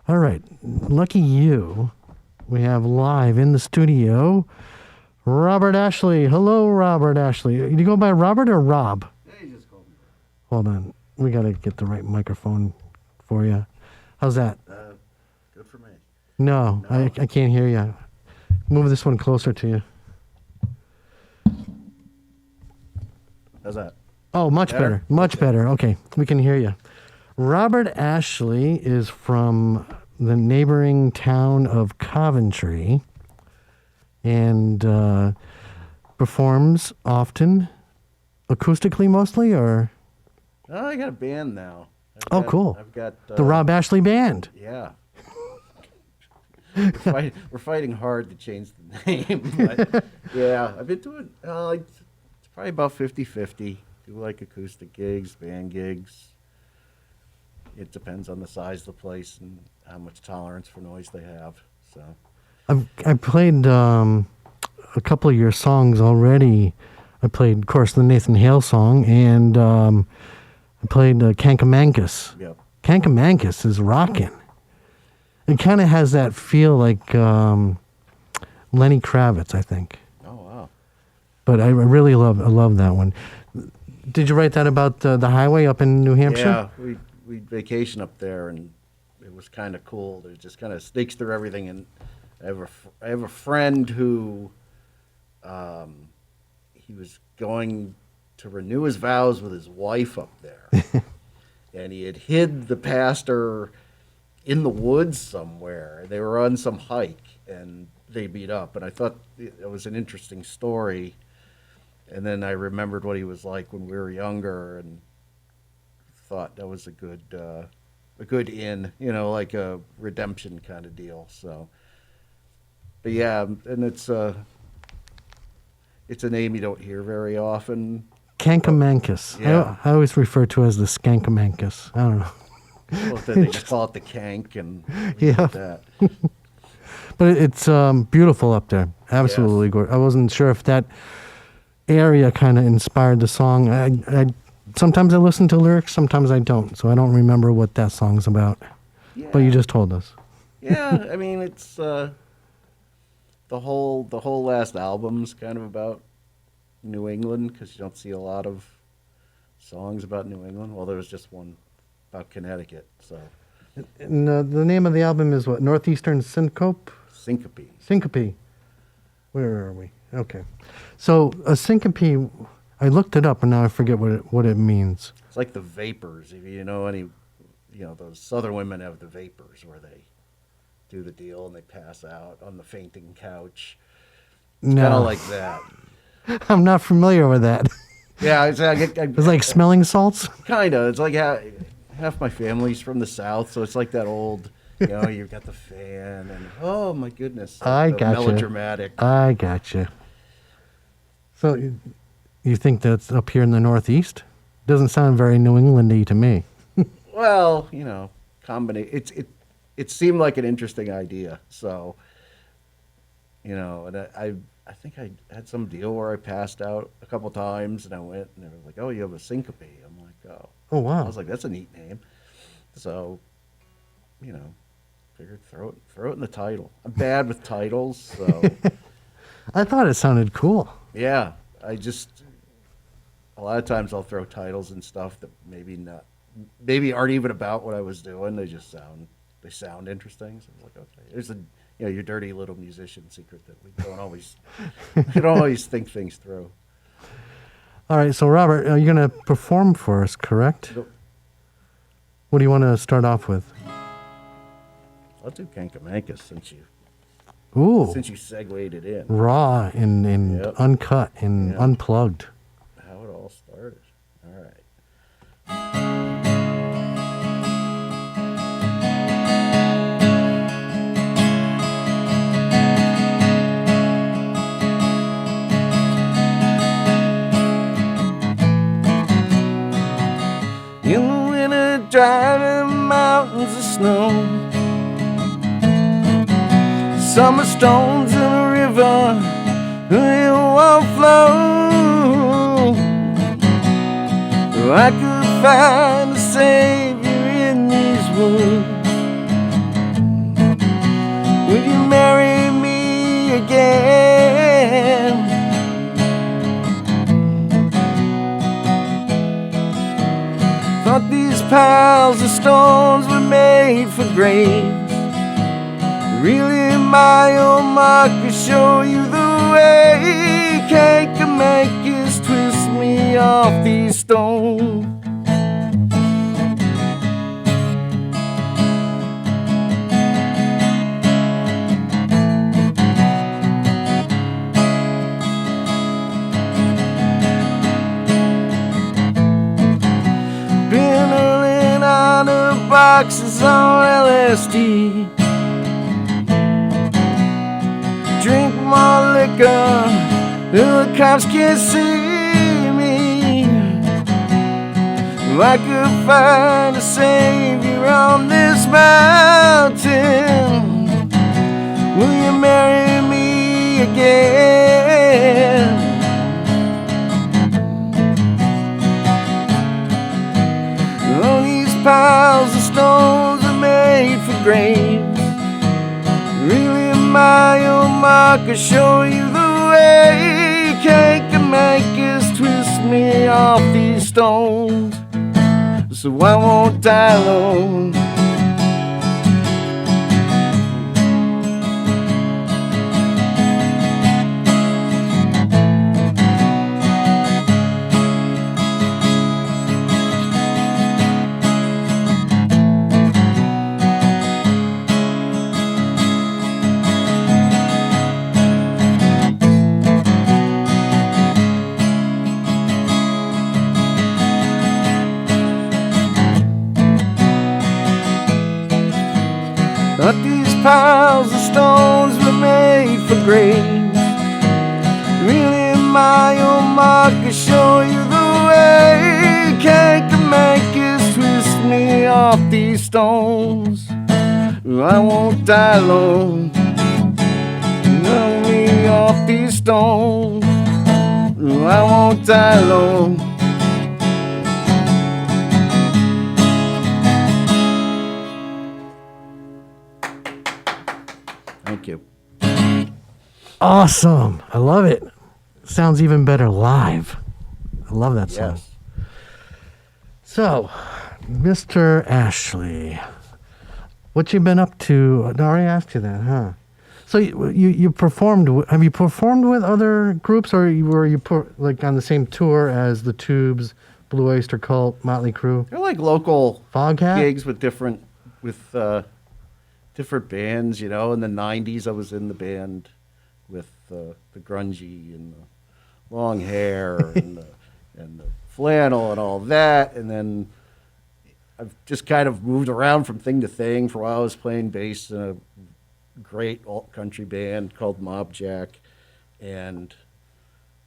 All right. Lucky you. We have live in the studio Robert Ashley. Hello, Robert Ashley. You go by Robert or Rob? Yeah, you just called me. Hold on. We got to get the right microphone for you. How's that? Good for me. No. I can't hear you. Move this one closer to you. How's that? Oh, much better. Much better. Okay, we can hear you. Robert Ashley is from the neighboring town of Coventry and performs often, acoustically mostly, or? Oh, I got a band now. Cool. I've got the Rob Ashley Band. Yeah. We're fighting hard to change the name, but yeah, I've been doing it's probably about 50-50. Do like acoustic gigs, band gigs. It depends on the size of the place and how much tolerance for noise they have. So I've played a couple of your songs already. I played, of course, the Nathan Hale song, and I played Kankamankus. Yep. Kankamankus is rocking. It kind of has that feel like Lenny Kravitz, I think. Oh wow! But I really love that one. Did you write that about the highway up in New Hampshire? Yeah, we vacation up there, and it was kind of cool. It just kind of sneaks through everything. And I have a friend who he was going to renew his vows with his wife up there, and he had hid the pastor in the woods somewhere. They were on some hike, and they beat up. And I thought it was an interesting story. And then I remembered what he was like when we were younger, and thought that was a good in, like a redemption kind of deal. So, but yeah, and it's a name you don't hear very often. Kankamankus. Yeah. I always refer to it as the Skankamankus. I don't know. Well, they just call it the Kank, and yeah. That. But it's beautiful up there. Absolutely Yes. gorgeous. I wasn't sure if that area kind of inspired the song. I sometimes I listen to lyrics, sometimes I don't, so I don't remember what that song's about. Yeah. But you just told us. Yeah, I mean it's the whole last album's kind of about New England, because you don't see a lot of songs about New England. Well, there was just one about Connecticut. So. And the name of the album is what? Northeastern Syncope? Syncope. Syncope. Where are we? Okay. So a syncope, I looked it up and now I forget what it means. It's like the vapors. If you know any, those Southern women have the vapors where they do the deal and they pass out on the fainting couch. It's kind of like that. I'm not familiar with that. Yeah, it's like smelling salts? Kind of. It's like half my family's from the South, so it's like that old, you've got the fan and, oh my goodness. I got you. Melodramatic. I got you. So you think that's up here in the Northeast? Doesn't sound very New England-y to me. Well, it seemed like an interesting idea. So, and I think I had some deal where I passed out a couple times, and I went, and they were like, "Oh, you have a syncope." I'm like, "Oh." Oh, wow. I was like, "That's a neat name." So, figured throw it in the title. I'm bad with titles, so. I thought it sounded cool. Yeah, a lot of times I'll throw titles and stuff that maybe aren't even about what I was doing. They just sound interesting. So I was like, okay, there's your dirty little musician secret that we don't always think things through. All right, so Robert, are you going to perform for us, correct? Nope. What do you want to start off with? I'll do Kankamankus since you segued it in. Raw and Yep. uncut and unplugged. How it all started. All right. In the winter, driving mountains of snow, summer storms in a river, it won't flow. I could find a savior in these woods. made for graves. Really, my own mark will show you the way. Can't make us twist me off these stones. Been hurling out of boxes on LSD. Drink more liquor, the cops can't see me. If I could find a savior on this mountain, will you marry me again? All these piles of stones are made for graves. Really, my own mark will show you the way. Can't make us twist me off these stones, so I won't die alone. But these piles of stones were made for graves. Really, my own mark will show you the way. Can't make us twist me off these stones. I won't die alone. Knock me off these stones. I won't die alone. Thank you. Awesome. I love it. Sounds even better live. I love that song. Yes. So, Mr. Ashley, what you been up to? I already asked you that, huh? So you performed. Have you performed with other groups, or were you like on the same tour as the Tubes, Blue Oyster Cult, Motley Crue? They're like local Foghat? gigs with different bands, you know. In the 90s, I was in the band with the grungy and the long hair and the flannel and all that. And then I've just kind of moved around from thing to thing. For a while, I was playing bass in a great alt country band called Mob Jack, and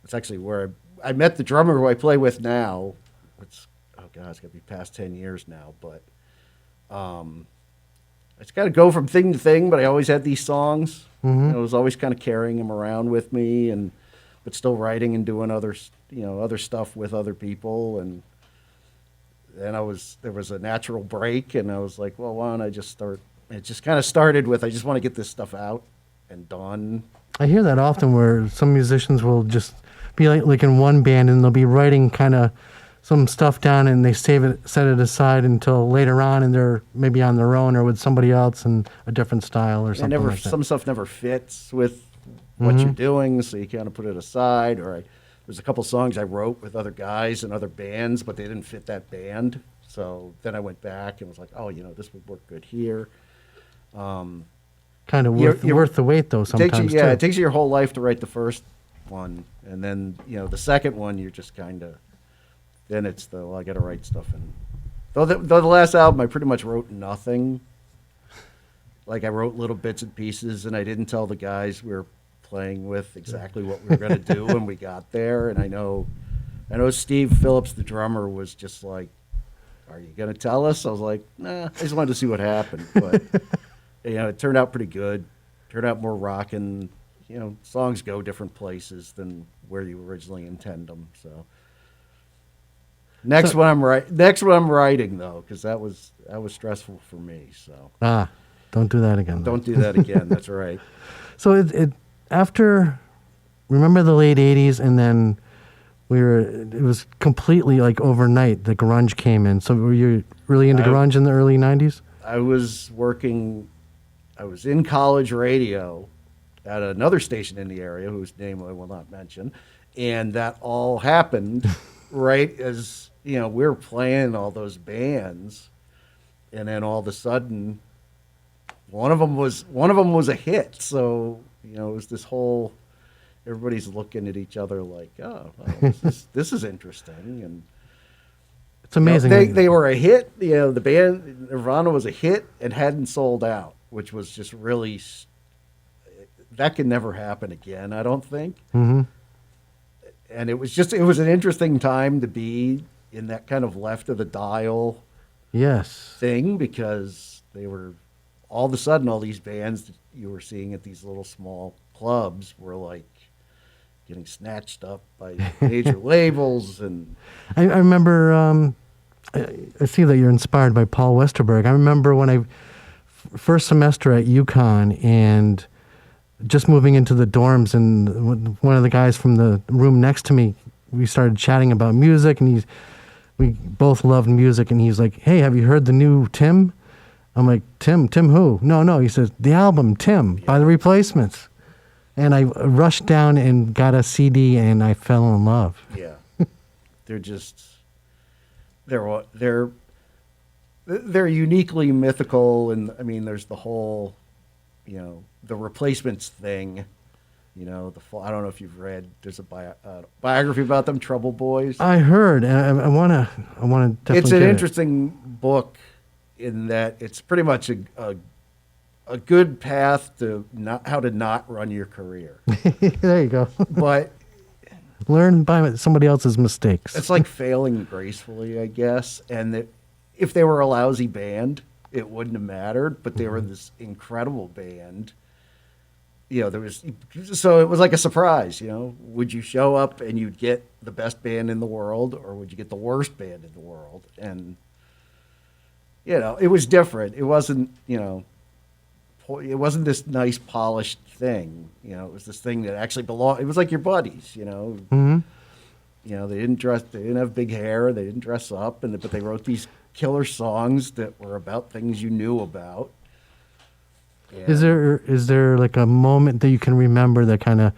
it's actually where I met the drummer who I play with now. It's got to be past 10 years now, but it's got to go from thing to thing. But I always had these songs. Mm-hmm. I was always kind of carrying them around with me, but still writing and doing other stuff with other people. And then there was a natural break, and I was like, well, why don't I just start? It just kind of started with, I just want to get this stuff out and done. I hear that often, where some musicians will just be like in one band, and they'll be writing kind of some stuff down, and they set it aside until later on, and they're maybe on their own or with somebody else in a different style or something like that. Some stuff never fits with what you're doing, so you kind of put it aside. Or there's a couple songs I wrote with other guys and other bands, but they didn't fit that band. So then I went back and was like, oh, this would work good here. Kind of worth the wait, though, sometimes, it takes you your whole life to write the first one. And then, the second one, you're just kind of, then it's I got to write stuff. And though the last album, I pretty much wrote nothing. Like, I wrote little bits and pieces, and I didn't tell the guys we were playing with exactly what we were going to do when we got there. And I know Steve Phillips, the drummer, was just like, are you going to tell us? I was like, nah, I just wanted to see what happened. But, it turned out pretty good. Turned out more rockin'. Songs go different places than where you originally intend them. So next one I'm writing, though, because that was stressful for me. So don't do that again. Don't do that again. That's right. So it after, remember the late 80s, and then it was completely like overnight the grunge came in. So were you really into grunge in the early 90s? I was in college radio at another station in the area, whose name I will not mention, and that all happened right as, we were playing all those bands, and then all of a sudden, one of them was a hit. So, it was this whole, everybody's looking at each other like, oh, well, this is interesting, and it's amazing. They were a hit. The band Nirvana was a hit and hadn't sold out, which was just really, that can never happen again, I don't think. Mm-hmm. And it was an interesting time to be in that kind of left of the dial yes thing, because they were, all of a sudden, all these bands that you were seeing at these little small clubs were like getting snatched up by major labels. And I remember, I see that you're inspired by Paul Westerberg. I remember when first semester at UConn and just moving into the dorms, and one of the guys from the room next to me, we started chatting about music, and we both loved music, and he's like, hey, have you heard the new Tim? I'm like, Tim who? No. He says, the album, Tim, by The Replacements. And I rushed down and got a CD, and I fell in love. Yeah. They're uniquely mythical, and I mean, there's the whole, the Replacements thing. I don't know if you've read. There's a biography about them, Trouble Boys. I heard, and I wanna definitely. It's an interesting book in that it's pretty much a good path to how to not run your career. There you go. But learn by somebody else's mistakes. It's like failing gracefully, I guess. And that if they were a lousy band, it wouldn't have mattered. But they were this incredible band. So it was like a surprise. Would you show up and you'd get the best band in the world, or would you get the worst band in the world? And it was different. It wasn't it wasn't this nice polished thing. It was this thing that actually belonged. It was like your buddies. Mm-hmm. They didn't have big hair, they didn't dress up, but they wrote these killer songs that were about things you knew about. And Is there like a moment that you can remember that kind of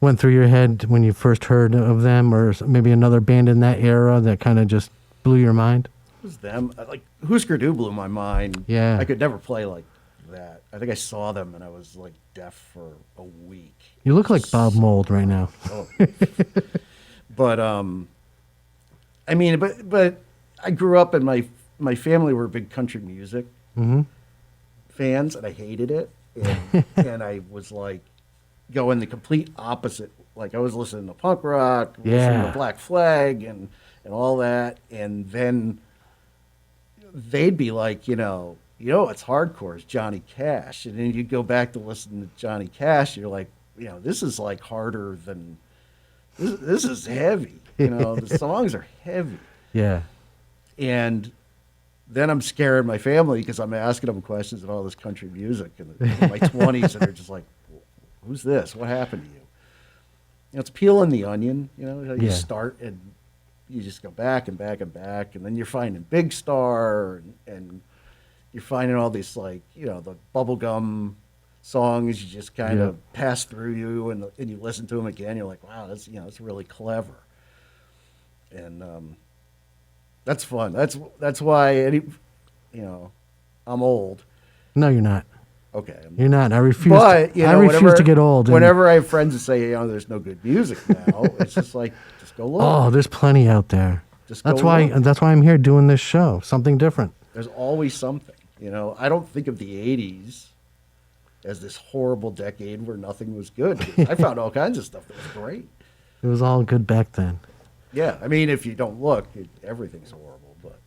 went through your head when you first heard of them, or maybe another band in that era that kind of just blew your mind? It was them. Like Husker Du blew my mind. Yeah. I could never play like that. I think I saw them and I was like deaf for a week. You look like Bob Mould right now. Oh. But but I grew up, and my family were big country music fans, and I hated it. And I was like going the complete opposite. Like I was listening to punk rock, listening to Black Flag, and all that. And then they'd be like, it's hardcore, it's Johnny Cash. And then you'd go back to listen to Johnny Cash, you're like, this is like harder than, this is heavy. The songs are heavy. Yeah. And then I'm scaring my family because I'm asking them questions about all this country music in my 20s, and they're just like, who's this? What happened to you? It's peeling the onion. You start and you just go back and back and back, and then you're finding Big Star, and you're finding all these, like, the bubblegum songs. You just kind of pass through you, and you listen to them again. You're like, wow, that's it's really clever. And that's fun. That's why I'm old. No, you're not. Okay, you're not. I refuse. But I refuse to get old. Whenever I have friends that say, there's no good music now, it's just like, just go look. Oh, there's plenty out there. That's why I'm here doing this show. Something different. There's always something. I don't think of the '80s as this horrible decade where nothing was good. I found all kinds of stuff that was great. It was all good back then. Yeah, I mean, if you don't look, everything's horrible. But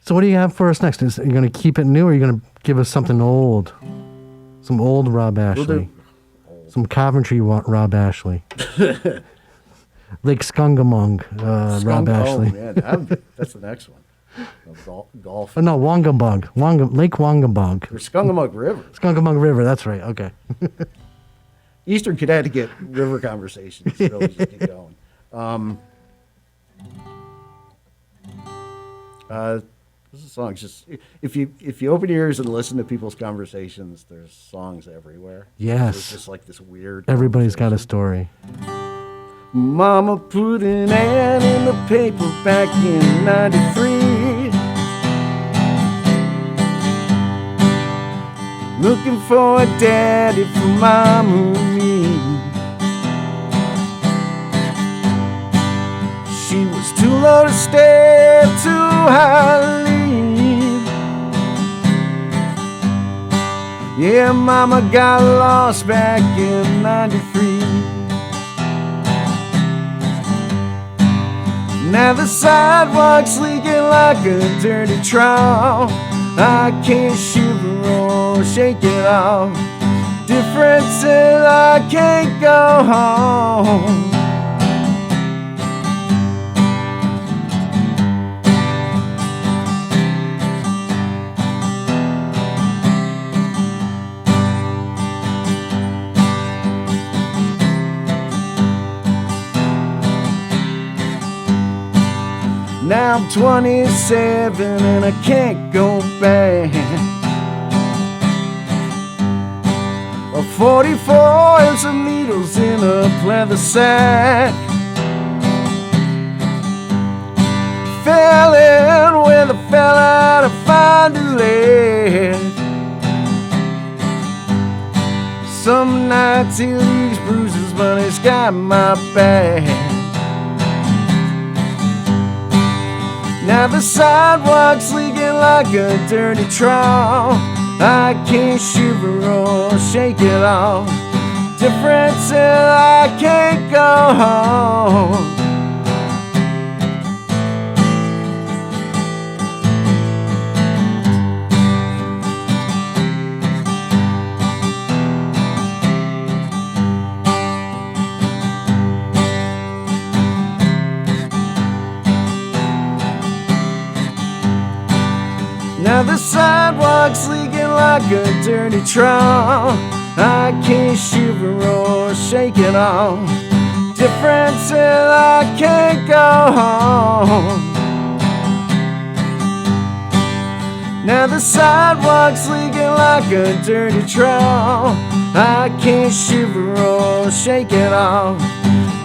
so, what do you have for us next? Are you going to keep it new, or are you going to give us something old? Some old Rob Ashley. Some Coventry Rob Ashley. Lake Skungamung Rob Ashley. Oh, man, that's the next one. Golf. Oh, no, Wongabug. Lake Wongabug. Or Skungamug River. Skungamug River, that's right. Okay. Eastern Connecticut river conversations really just get going. This is songs. Just if you open your ears and listen to people's conversations, there's songs everywhere. Yes. It's just like this weird. Everybody's got a conversation. story. Mama put an ad in the paper back in '93, looking for a daddy for Mama and me. She was too low to stay, too high to leave. Yeah, Mama got lost back in '93. Now the sidewalk's leaking like a dirty trough. I can't shiver or shake it off. Difference is I can't go home. Now I'm 27 and I can't go back. A 44 and some needles in a pleather sack. Fell in with a fella to find a leg. Some nights he leaves bruises, but he's got my back. Now the sidewalk's leaking like a dirty trough. I can't shiver or shake it off. Difference is I can't go home. Now the sidewalk's leaking like a dirty trough. I can't shiver or shake it off. Difference is I can't go home. Now the sidewalk's leaking like a dirty trough. I can't shiver or shake it off.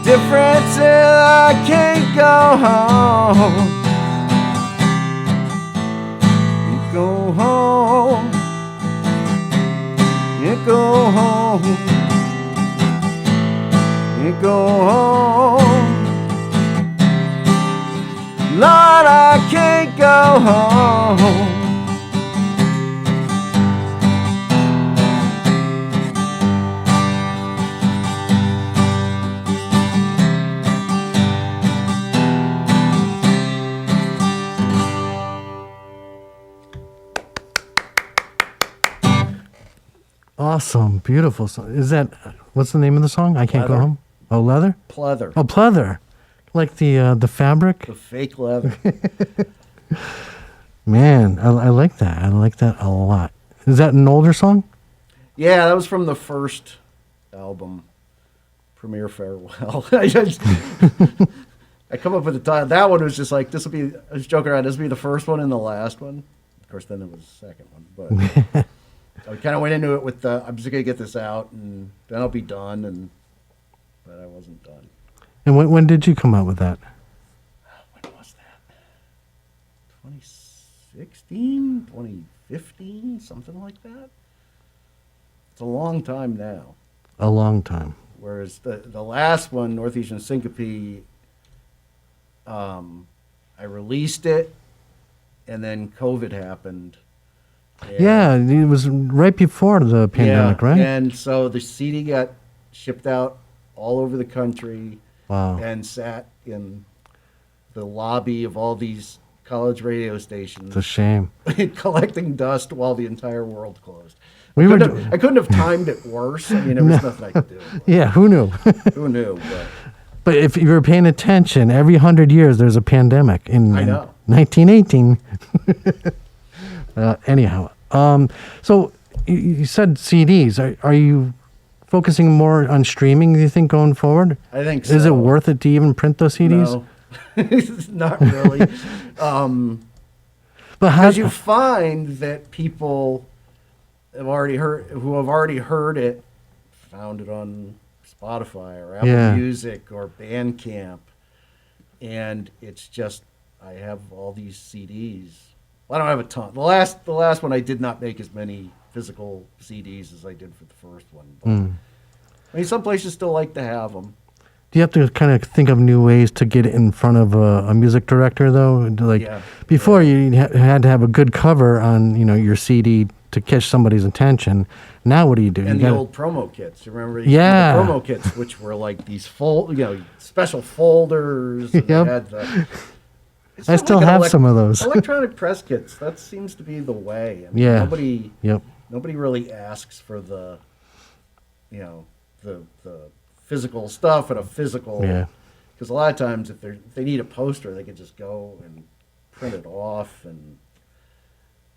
Difference is I can't go home. Go home, you go home, you go home. Lord, I can't go home. Awesome, beautiful song. Is that what's the name of the song? I can't go Leather. home. Oh, leather. Pleather. Oh, pleather, like the fabric. The fake leather. Man, I like that. I like that a lot. Is that an older song? Yeah, that was from the first album, Premier Farewell. I come up with the title. That one was just like, this will be, I was joking around, this will be the first one and the last one. Of course, then it was the second one. But I kind of went into it with, I'm just going to get this out and then I'll be done. But I wasn't done. And when did you come out with that? When was that? 2016? 2015? Something like that? It's a long time now. A long time. Whereas the last one, Northeastern Syncope, I released it, and then COVID happened. And Yeah, it was right before the pandemic, right? And so the CD got shipped out all over the country. Wow. And sat in the lobby of all these college radio stations. It's a shame. Collecting dust while the entire world closed. I I couldn't have timed it worse. I mean, there was nothing I could do. Yeah, who knew? Who knew? But if you were paying attention, every 100 years there's a pandemic. I know. 1918. Anyhow, so you said CDs. Are you focusing more on streaming, do you think, going forward? I think so. Is it worth it to even print those CDs? No, not really. But how Because you find that people who have already heard it, found it on Spotify or Apple Yeah. Music or Bandcamp, and it's just I have all these CDs. Well, I don't have a ton. The last one I did not make as many physical CDs as I did for the first one. But, I mean, some places still like to have them. do you have to kind of think of new ways to get it in front of a music director, though? Like Yeah. before, you had to have a good cover on your CD to catch somebody's attention. Now, what do you do? And You the gotta- old promo kits. Remember these Yeah. the promo kits, which were like these special folders. And Yep. they had it's I just still like an have some of those. electronic press kits. That seems to be the way. I mean, Yeah. Nobody Yep. really asks for the physical stuff and a physical. Yeah. Because a lot of times, if they need a poster, they can just go and print it off, and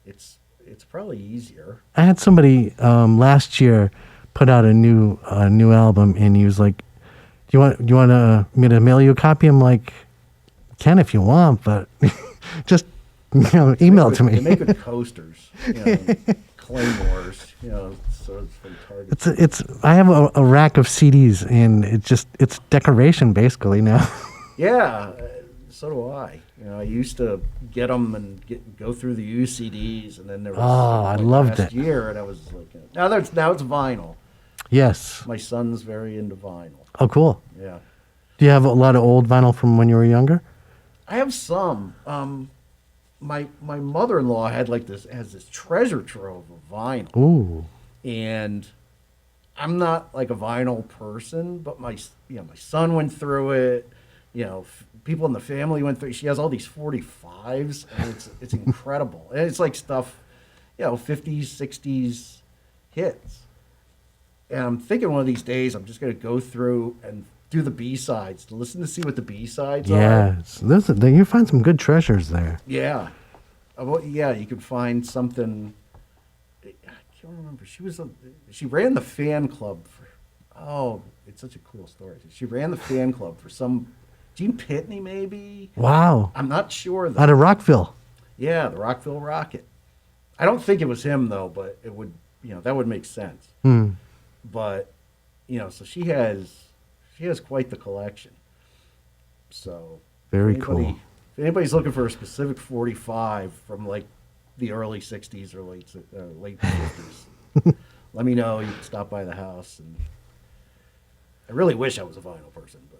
it's probably easier. I had somebody last year put out a new album, and he was like, "Do you want me to mail you a copy?" I'm like, "Can if you want, but just email it to They me." make good coasters, claymores, so it's from Target. It's I have a rack of CDs, and it's decoration basically now. Yeah, so do I. I used to get them and go through the used CDs, and then there was I loved last it. year, and I was like, now it's vinyl. Yes. My son's very into vinyl. Oh, cool. Yeah, Do you have a lot of old vinyl from when you were younger? I have some. My mother-in-law has this treasure trove of vinyl. Ooh. And I'm not like a vinyl person, but my son went through it. People in the family went through. She has all these 45s, and it's incredible. And it's like stuff, 50s, 60s hits. And I'm thinking one of these days I'm just gonna go through and do the B-sides to listen to see what the B-sides are. Yes. You find some good treasures there. Yeah. Yeah, you could find something. I can't remember. She ran the fan club for. It's such a cool story. She ran the fan club for some Gene Pitney, maybe. Wow. I'm not sure though. Out of Rockville. Yeah, the Rockville Rocket. I don't think it was him though, but it would. That would make sense. Hmm. But so she has quite the collection. So Very if cool. If anybody's looking for a specific 45 from like the early 60s or late 50s, let me know. You can stop by the house. And I really wish I was a vinyl person, but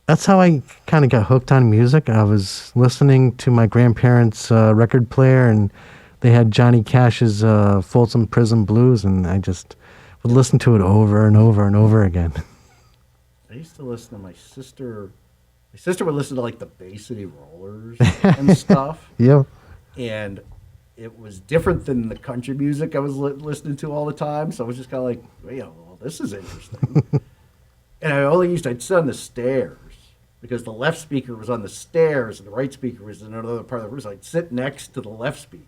That's how I kind of got hooked on music. I was listening to my grandparents' record player, and they had Johnny Cash's Folsom Prison Blues, and I just would listen to it over and over and over again. I used to listen to my sister. My sister would listen to like the Bay City Rollers and stuff. Yeah. And it was different than the country music I was listening to all the time. So I was just kind of like, well, this is interesting. And I'd sit on the stairs because the left speaker was on the stairs and the right speaker was in another part of the room. So I'd sit next to the left speaker.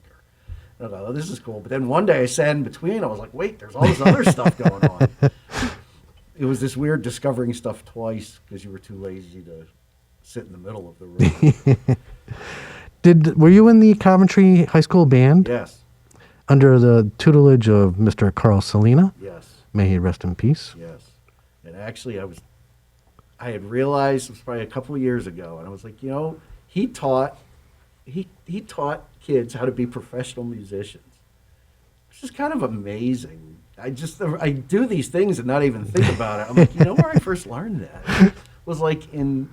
And I thought, oh, this is cool. But then one day I sat in between. I was like, wait, there's all this other stuff going on. It was this weird discovering stuff twice because you were too lazy to sit in the middle of the room. Were you in the Coventry High School band? Yes. Under the tutelage of Mr. Carl Salina? Yes. May he rest in peace. Yes. And actually, I had realized it was probably a couple of years ago, and I was like, he taught kids how to be professional musicians. It's just kind of amazing. I do these things and not even think about it. I'm like, where I first learned that was like in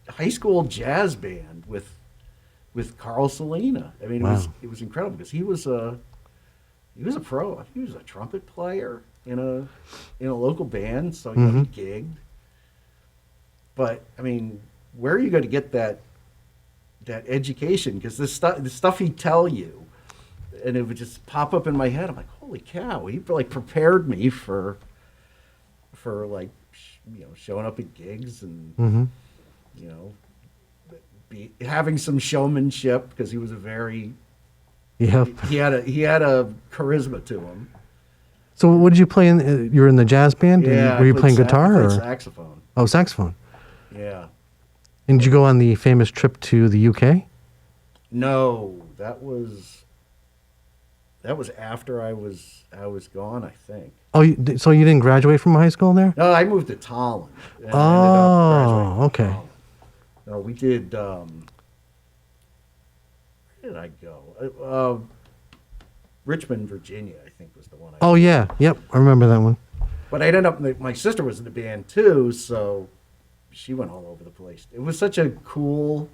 high school jazz band with Carl Salina. I mean, Wow. it was incredible because he was a pro. I think he was a trumpet player in a local band, so he gigged. But I mean, where are you going to get that education? Because the stuff he'd tell you, and it would just pop up in my head. I'm like, holy cow! He like prepared me for like showing up at gigs and having some showmanship because he was a very Yep. he had a charisma to him. So what did you play in? You were in the jazz band? Yeah, Were you I playing played guitar? I Or? played saxophone. Oh, saxophone. Yeah. And did you go on the famous trip to the UK? No, that was after I was gone, I think. Oh, so you didn't graduate from high school there? No, I moved to Tolland. And Oh, okay. Tolland. No, we did. Where did I go? Richmond, Virginia, I think was the one. Oh, yeah. Yep. I remember that one. But I ended up. My sister was in the band too, so she went all over the place. It was such a cool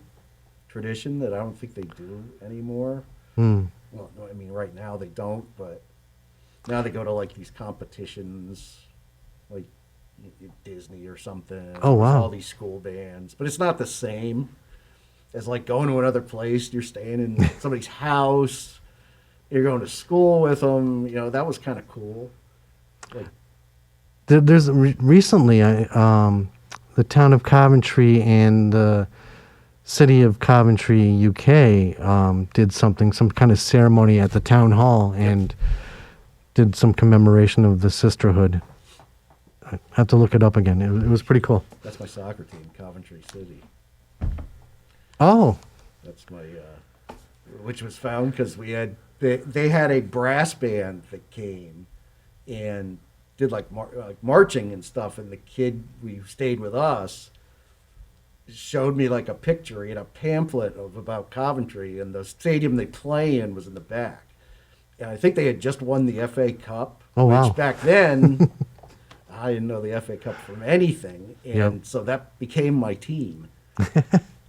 tradition that I don't think they do anymore. Hmm. Well, no, I mean, right now they don't, but now they go to like these competitions, like Disney or something. Oh, wow. There's all these school bands, but it's not the same as like going to another place. You're staying in somebody's house. You're going to school with them. You know, that was kind of cool. Like, There's recently, the town of Coventry and the city of Coventry, UK, did some kind of ceremony at the town hall and did some commemoration of the sisterhood. I have to look it up again. It was pretty cool. that's my soccer team, Coventry City. Oh, That's my, which was found because they had a brass band that came and did like marching and stuff, and the kid who stayed with us showed me like a picture in a pamphlet about Coventry, and the stadium they play in was in the back. And I think they had just won the FA Cup, Oh, wow. which back then I didn't know the FA Cup from anything, and Yep. so that became my team.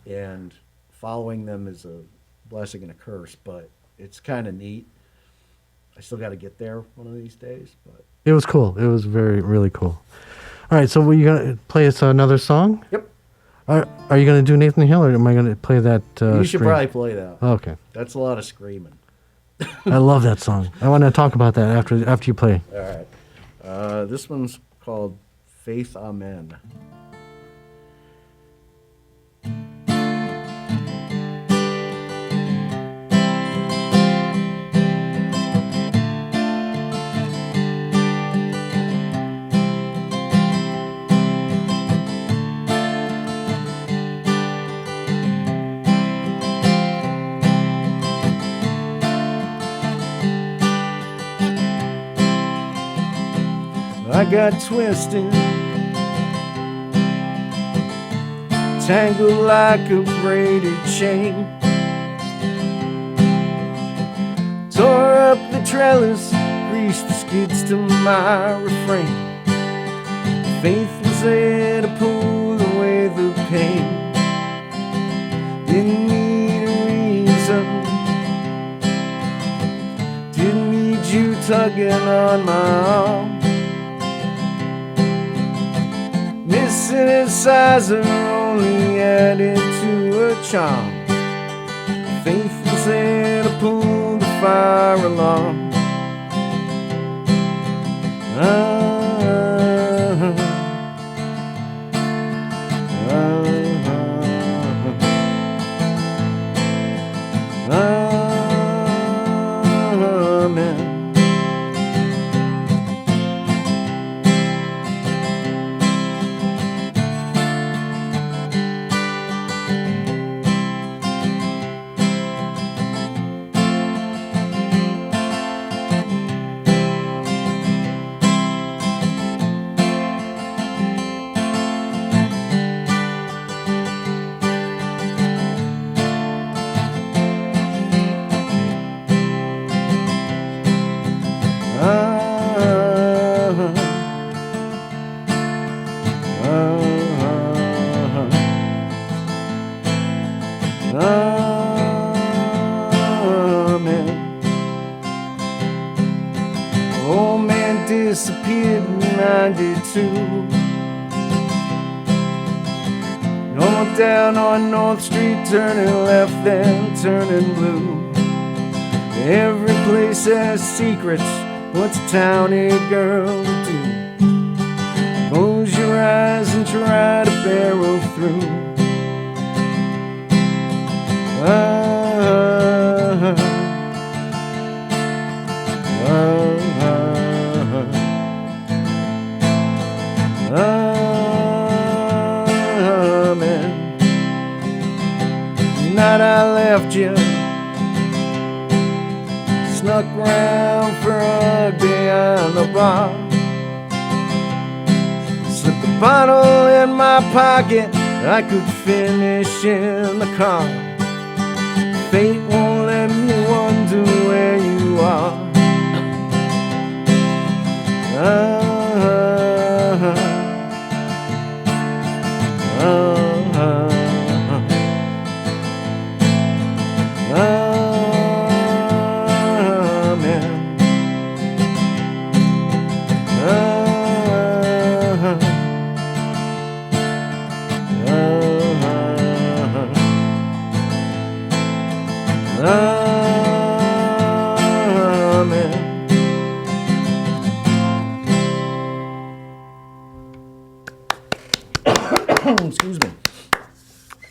And following them is a blessing and a curse, but it's kind of neat. I still got to get there one of these days, but it was cool. It was really cool. All right, so were you going to play us another song? yep. Are you going to do Nathan Hill, or am I going to play that? You should Scream? probably play that. Okay. That's a lot of screaming. I love that song. I want to talk about that after you play. All right. This one's called Faith Amen. I got twisted, tangled like a braided chain, tore up the trellis, greased the skids to my refrain. Faith was there to pull away the pain, didn't need a reason, didn't need you tugging on my arm. Missing incisor only added to a charm. Faith was there to pull the fire alarm. Amen. Old man disappeared in 92. Going down on North Street, turning left, then turning blue. Every place has secrets. What's a towny girl to do? Close your eyes and try to barrel through. Amen. Night I left you, the bar. Slip the bottle in my pocket, I could finish in the car. Fate won't let me wonder where you are. Excuse me.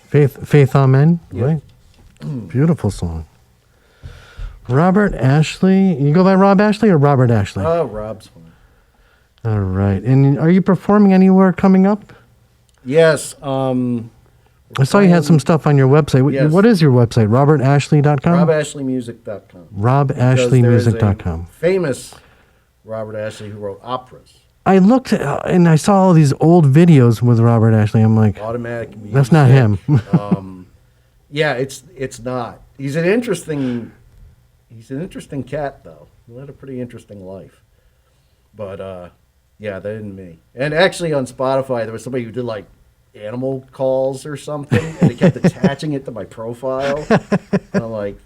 Faith Amen, Yep. right? Beautiful song. Robert Ashley. You go by Rob Ashley or Robert Ashley? Rob's fine. All right. And are you performing anywhere coming up? Yes. I saw you had some stuff on your website. Yes. What is your website? RobertAshley.com? RobAshleyMusic.com. RobAshleyMusic.com. Famous Robert Ashley who wrote operas. I looked and I saw all these old videos with Robert Ashley. I'm like, Automatic Music. that's not him. Yeah, it's not. He's an interesting cat though. He led a pretty interesting life. But yeah, that isn't me. And actually on Spotify there was somebody who did like animal calls or something and they kept attaching it to my profile. And I'm like,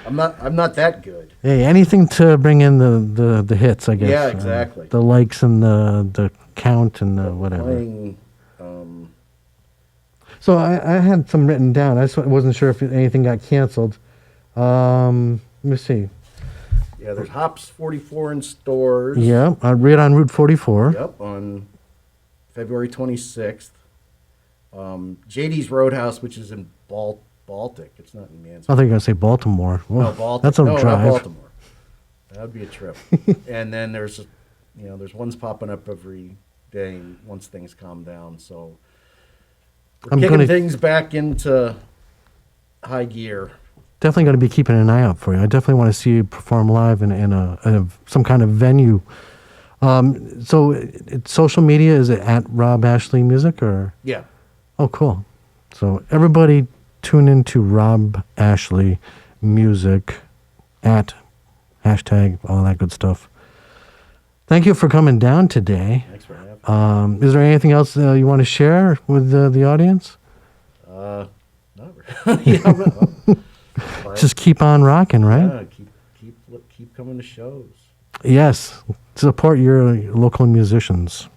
I'm not that good. Hey, anything to bring in the hits, I guess. Yeah, exactly. The likes and the count and the whatever. Playing, So I had some written down. I just wasn't sure if anything got canceled. Let me see. yeah, there's Hops 44 in stores. Yeah, I read on Route 44. Yep, on February 26th. JD's Roadhouse, which is in Baltic. It's not in Mansfield. I thought you were going to say Baltimore. Well, No, Baltic. That's a no, drive. not Baltimore. That would be a trip. And then there's ones popping up every day once things calm down. So we're I'm kicking gonna- things back into high gear. Definitely going to be keeping an eye out for you. I definitely want to see you perform live in some kind of venue. So social media, is it at Rob Ashley Music or? Yeah. Oh, cool. So everybody tune into Rob Ashley Music at hashtag, all that good stuff. Thank you for coming down today. Thanks for having me. Is there anything else you want to share with the audience? Not really. Yeah, Just keep on rocking, right? yeah, keep coming to shows. Yes. Support your local musicians.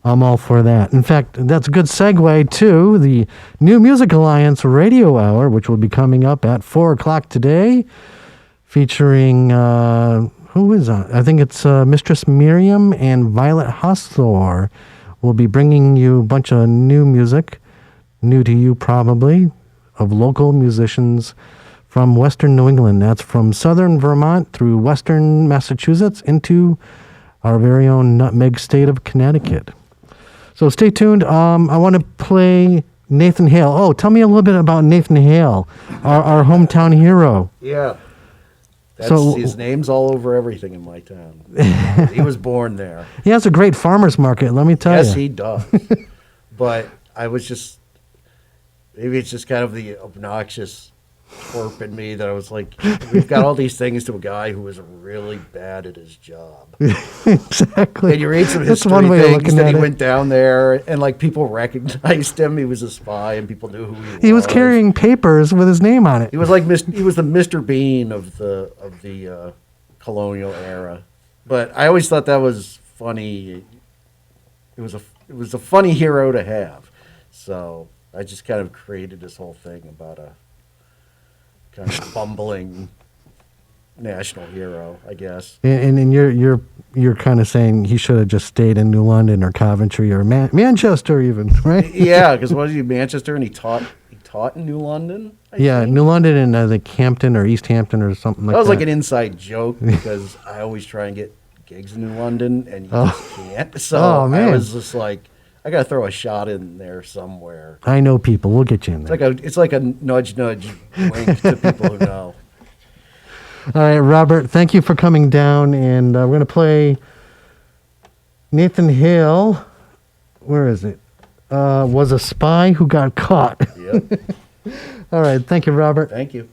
I'm all for that. In fact, that's a good segue to the New Music Alliance Radio Hour, which will be coming up at 4 o'clock today, featuring, who is on? I think it's Mistress Miriam and Violet Hosthor will be bringing you a bunch of new music, new to you probably, of local musicians from Western New England. That's from Southern Vermont through Western Massachusetts into our very own nutmeg state of Connecticut. So stay tuned. I want to play Nathan Hale. Oh, tell me a little bit about Nathan Hale, our hometown hero. Yeah. So- His name's all over everything in my town. He was born there. He has a great farmer's market, let me tell Yes, you. he does. But I was just, maybe it's just kind of the obnoxious twerp in me that I was like, we've got all these things to a guy who is really bad at his job. Exactly. And you read some That's history one way of things looking that at he it. went down there and like people recognized him. He was a spy and people knew who he was. He was carrying papers with his name on it. He was like he was the Mr. Bean of the colonial era. But I always thought that was funny. It was a funny hero to have. So I just kind of created this whole thing about a kind of bumbling national hero, I guess. And you're kind of saying he should have just stayed in New London or Coventry or Manchester even, right? Yeah, because was he Manchester and he taught in New London? I think? New London and I think Hampton or East Hampton or something like That that. was like an inside joke because I always try and get gigs in New London and you just can't. So Oh, man. I was just like, I got to throw a shot in there somewhere. I know people. We'll get you in there. It's like a nudge, wink to people who know. All right, Robert, thank you for coming down, and we're going to play Nathan Hale. Where is it? Was a spy who got caught. Yep. All right, thank you, Robert. Thank you.